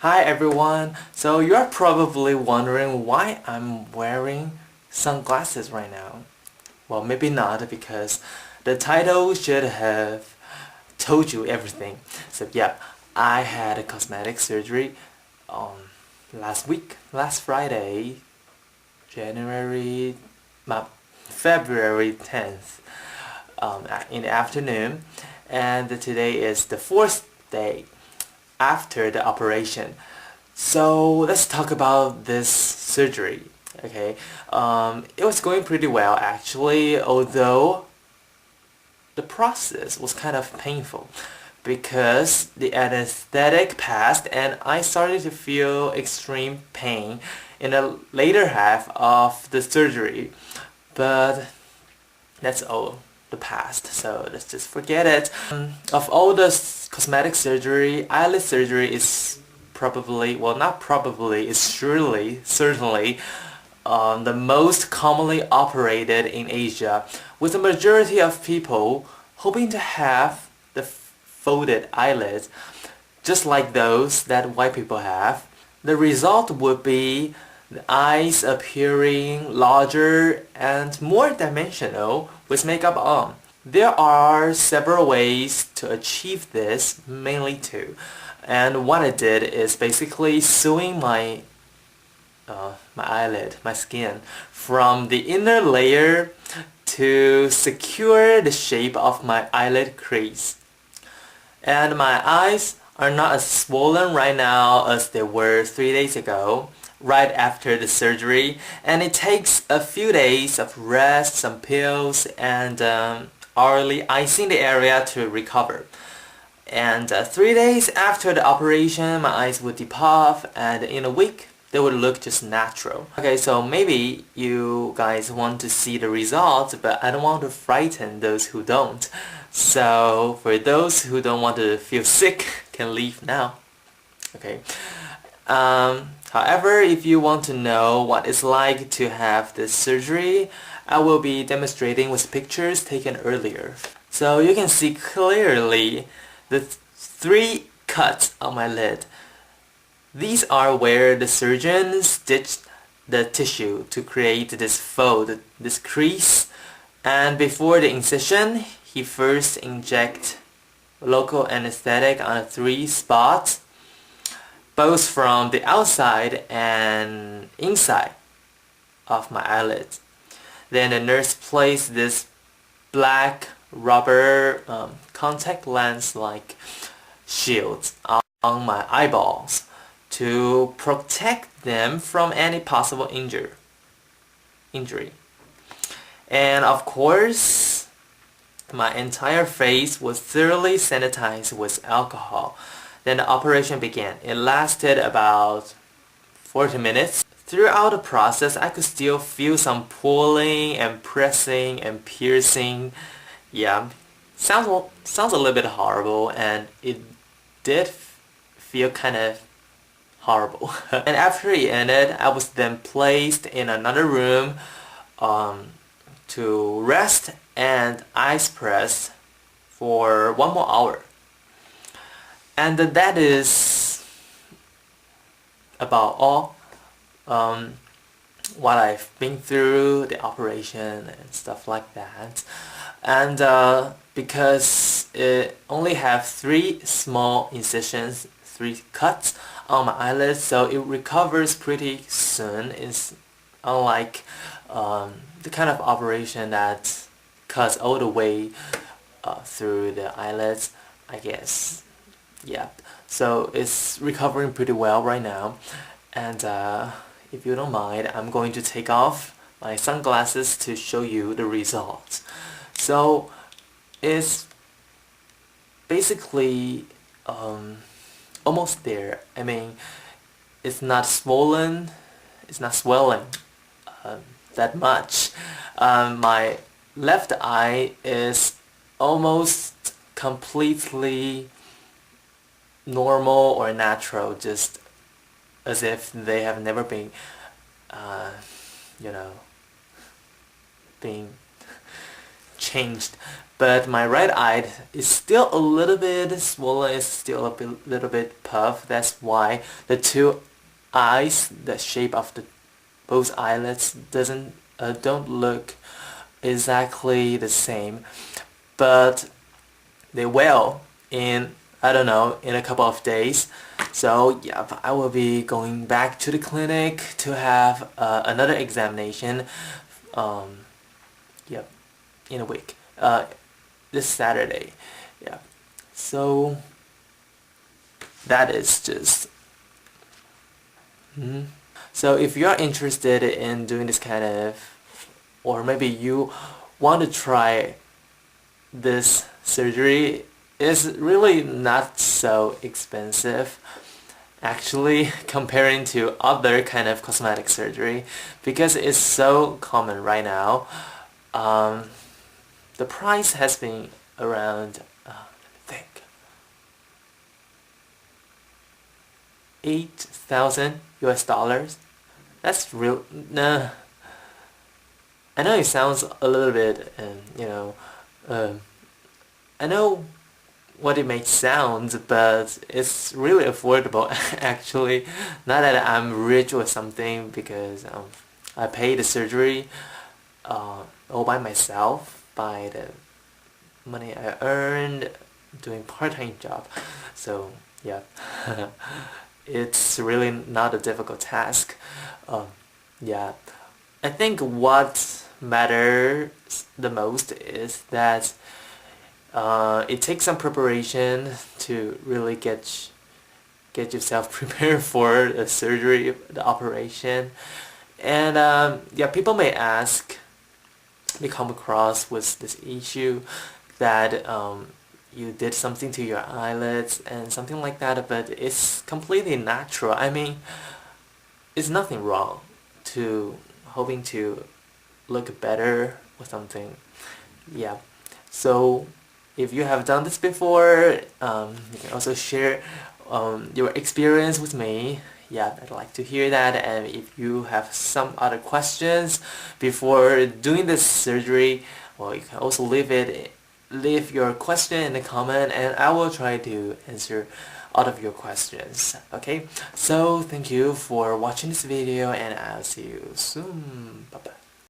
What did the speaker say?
Hi everyone! So you're probably wondering why I'm wearing sunglasses right now. Well, maybe not because the title should have told you everything. So yeah, I had a cosmetic surgery last Friday, January, February 10th in the afternoon, and today is the fourth day after the operation. So let's talk about this surgery. Okay, it was going pretty well actually, although the process was kind of painful because the anesthetic passed and I started to feel extreme pain in the later half of the surgery. But that's all the past, so let's just forget it. Of all the cosmetic surgery, eyelid surgery is probably, well, not probably, is certainly the most commonly operated in Asia, with the majority of people hoping to have the folded eyelids just like those that white people have. The result would be the eyes appearing larger and more dimensional with makeup on. There are several ways to achieve this, mainly two. And what I did is basically sewing my eyelid, my skin, from the inner layer to secure the shape of my eyelid crease. And my eyes are not as swollen right now as they were 3 days ago, right after the surgery, and it takes a few days of rest, some pills, and hourly icing the area to recover. And 3 days after the operation, my eyes would depuff, and in a week they would look just natural. Okay, so maybe you guys want to see the results, but I don't want to frighten those who don't. So for those who don't want to feel sick, can leave now. Okay. However, if you want to know what it's like to have this surgery, I will be demonstrating with pictures taken earlier. So you can see clearly the three cuts on my lid. These are where the surgeon stitched the tissue to create this fold, this crease, and before the incision, he first inject local anesthetic on 3 spots, both from the outside and inside of my eyelids. Then the nurse placed this black rubber contact lens-like shields on my eyeballs to protect them from any possible injury. And of course, my entire face was thoroughly sanitized with alcohol. Then the operation began. It lasted about 40 minutes. Throughout the process, I could still feel some pulling and pressing and piercing. Yeah, sounds a little bit horrible, and it did feel kind of horrible. And after it ended, I was then placed in another room to rest and ice press for 1 more hour. And that is about all. What I've been through, the operation and stuff like that. And because it only have 3 small incisions, 3 cuts on my eyelids, so it recovers pretty soon. It's unlike the kind of operation that cuts all the way through the eyelids, I guess. Yeah, so it's recovering pretty well right now. And if you don't mind, I'm going to take off my sunglasses to show you the results. So it's basically almost there. I mean, it's not swollen, it's not swelling that much. My left eye is almost completely normal or natural, just as if they have never been, being changed. But my right eye is still a little bit swollen, it's still a little bit puffed. That's why the two eyes, the shape of the both eyelids don't look exactly the same. But they will in, I don't know, in a couple of days. So yeah, I will be going back to the clinic to have another examination. Yep, in a week. This Saturday. Yeah. So that is just. So if you're interested in doing this kind of, or maybe you want to try this surgery, it's really not so expensive actually comparing to other kind of cosmetic surgery, because it's so common right now. The price has been around, let me think, 8,000 US dollars. That's real. Nah, I know it sounds a little bit, I know what it may sound, but it's really affordable actually. Not that I'm rich or something, because I paid the surgery all by myself, by the money I earned doing part-time job. So yeah, it's really not a difficult task. Yeah, I think what matters the most is that it takes some preparation to really get yourself prepared for the surgery, the operation. And yeah, people may come across with this issue that you did something to your eyelids and something like that, but it's completely natural. I mean, it's nothing wrong to hoping to look better or something. Yeah. So if you have done this before, you can also share your experience with me. Yeah, I'd like to hear that. And if you have some other questions before doing this surgery, well, you can also leave your question in the comment, and I will try to answer all of your questions. Okay, so thank you for watching this video, and I'll see you soon. Bye bye.